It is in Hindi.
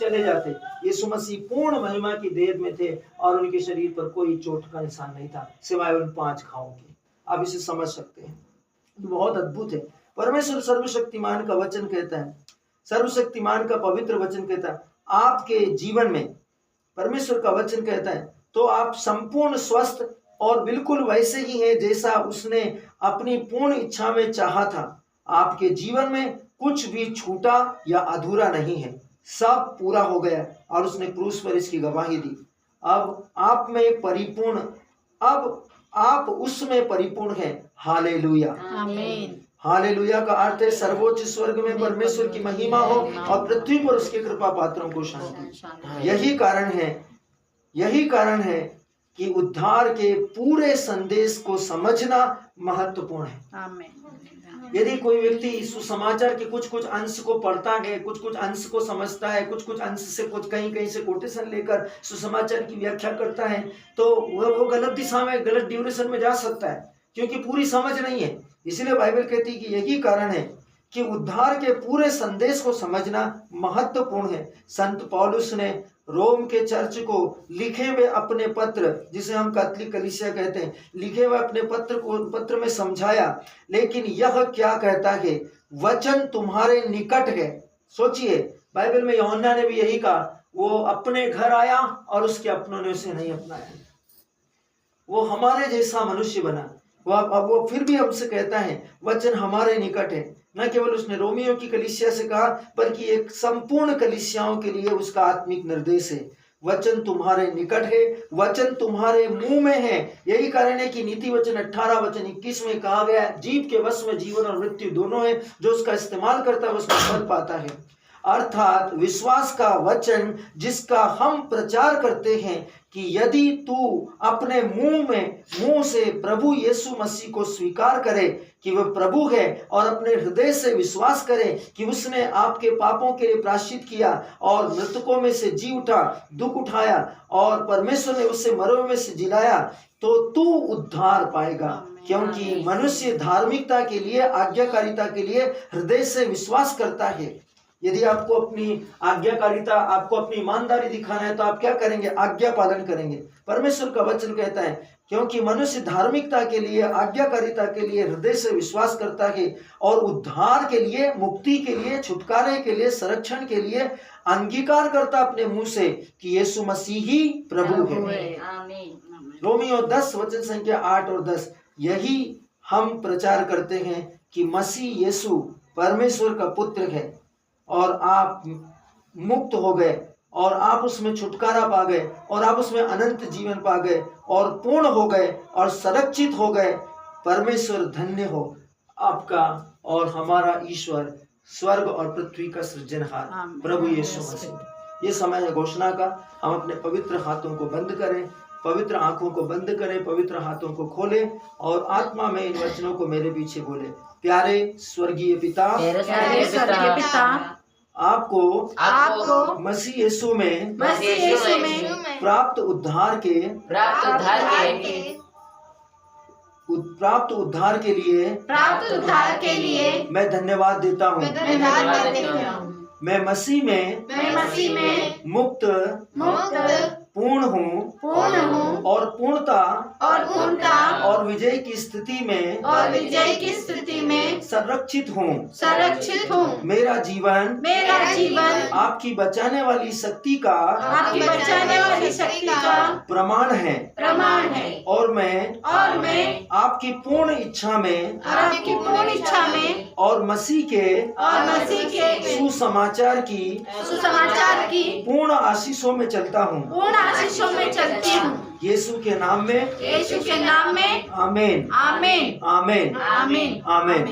चले जाते। यीशु मसीह पूर्ण महिमा की देह में थे और उनके शरीर पर कोई चोट का निशान नहीं था सिवाय उन 5 घावों के। आप इसे समझ सकते हैं, बहुत अद्भुत है। परमेश्वर सर्वशक्तिमान का वचन कहता है, सर्वशक्तिमान का पवित्र वचन कहता है, आपके जीवन में परमेश्वर का वचन कहता है तो आप संपूर्ण स्वस्थ और बिल्कुल वैसे ही हैं जैसा उसने अपनी पूर्ण इच्छा में चाहा था। आपके जीवन में कुछ भी छूटा या अधूरा नहीं है, सब पूरा हो गया और उसने क्रूस पर इसकी गवाही दी। अब आप में परिपूर्ण, अब आप उसमें परिपूर्ण हैं। हालेलुया, आमीन। हालेलुया का अर्थ है सर्वोच्च स्वर्ग में परमेश्वर की महिमा हो और पृथ्वी पर उसके कृपा पात्रों को शांति। यही कारण है कि उद्धार के पूरे संदेश को समझना महत्वपूर्ण है। आमीन। यदि कोई व्यक्ति सुसमाचार के कुछ कुछ अंश को पढ़ता है, कुछ कुछ अंश को समझता है, कुछ कुछ अंश से कुछ कहीं से कोटेशन लेकर सुसमाचार की व्याख्या करता है, तो वो गलत दिशा में, गलत ड्यूरेशन में जा सकता है, क्योंकि पूरी समझ नहीं है। इसलिए बाइबल कहती है कि यही कारण है कि उद्धार के पूरे संदेश को समझना महत्वपूर्ण है। संत पौलुस ने रोम के चर्च को लिखे हुए अपने पत्र, जिसे हम कैथोलिक कलीसिया कहते हैं, लिखे हुए अपने पत्र में समझाया। लेकिन यह क्या कहता है, वचन तुम्हारे निकट है। सोचिए, बाइबल में यूहन्ना ने भी यही कहा, वो अपने घर आया और उसके अपनों ने उसे नहीं अपनाया। वो हमारे जैसा मनुष्य बना, वो फिर भी हमसे कहता है वचन हमारे निकट है। न केवल उसने रोमियो की कलीसिया से कहा, बल्कि एक संपूर्ण कलीसियाओं के लिए उसका आत्मिक निर्देश है। वचन तुम्हारे निकट है, वचन तुम्हारे मुंह में है। यही कारण है कि नीति वचन 18 वचन 21 में कहा गया है, जीव के वश में जीवन और मृत्यु दोनों है, जो उसका इस्तेमाल करता है उसमें फल पाता है। अर्थात विश्वास का वचन जिसका हम प्रचार करते हैं कि यदि तू अपने मुंह से प्रभु यीशु मसीह को स्वीकार करे कि वह प्रभु है और अपने हृदय से विश्वास करे कि उसने आपके पापों के लिए प्रायश्चित किया और मृतकों में से जी उठा, दुख उठाया और परमेश्वर ने उसे मरों में से जिलाया, तो तू उद्धार पाएगा। क्योंकि मनुष्य धार्मिकता के लिए, आज्ञाकारिता के लिए हृदय से विश्वास करता है। यदि आपको अपनी आज्ञाकारिता, आपको अपनी ईमानदारी दिखाना है तो आप क्या करेंगे? आज्ञा पालन करेंगे। परमेश्वर का वचन कहता है क्योंकि मनुष्य धार्मिकता के लिए, आज्ञाकारिता के लिए हृदय से विश्वास करता है और उद्धार के लिए, मुक्ति के लिए, छुटकारे के लिए, संरक्षण के लिए अंगीकार करता अपने मुंह से कि यीशु मसीह ही प्रभु है। रोमियो 10 वचन संख्या 8 और 10, यही हम प्रचार करते हैं कि मसीह यीशु परमेश्वर का पुत्र है और आप मुक्त हो गए और आप उसमें छुटकारा पा गए और आप उसमें अनंत जीवन पा गए और पूर्ण हो गए और संरक्षित हो गए। परमेश्वर धन्य हो, आपका और हमारा ईश्वर, स्वर्ग और पृथ्वी का सृजनहार प्रभु यीशु मसीह। ये समय है घोषणा का। हम अपने पवित्र हाथों को बंद करें, पवित्र आंखों को बंद करें, पवित्र हाथों को खोलें और आत्मा में इन वचनों को मेरे पीछे बोले। प्यारे स्वर्गीय पिता, आपको मसीह यीशु में प्राप्त उद्धार के लिए मैं धन्यवाद देता हूँ। मैं मसीह में मुक्त पूर्ण हूँ और पूर्णता और विजय की स्थिति में संरक्षित हूँ। मेरा जीवन आपकी बचाने वाली शक्ति का प्रमाण है और मैं आपकी पूर्ण इच्छा में और मसीह के सुसमाचार की पूर्ण आशीषों में चलता हूँ। यीशु के नाम में आमीन, आमीन, आमीन, आमीन, आमीन।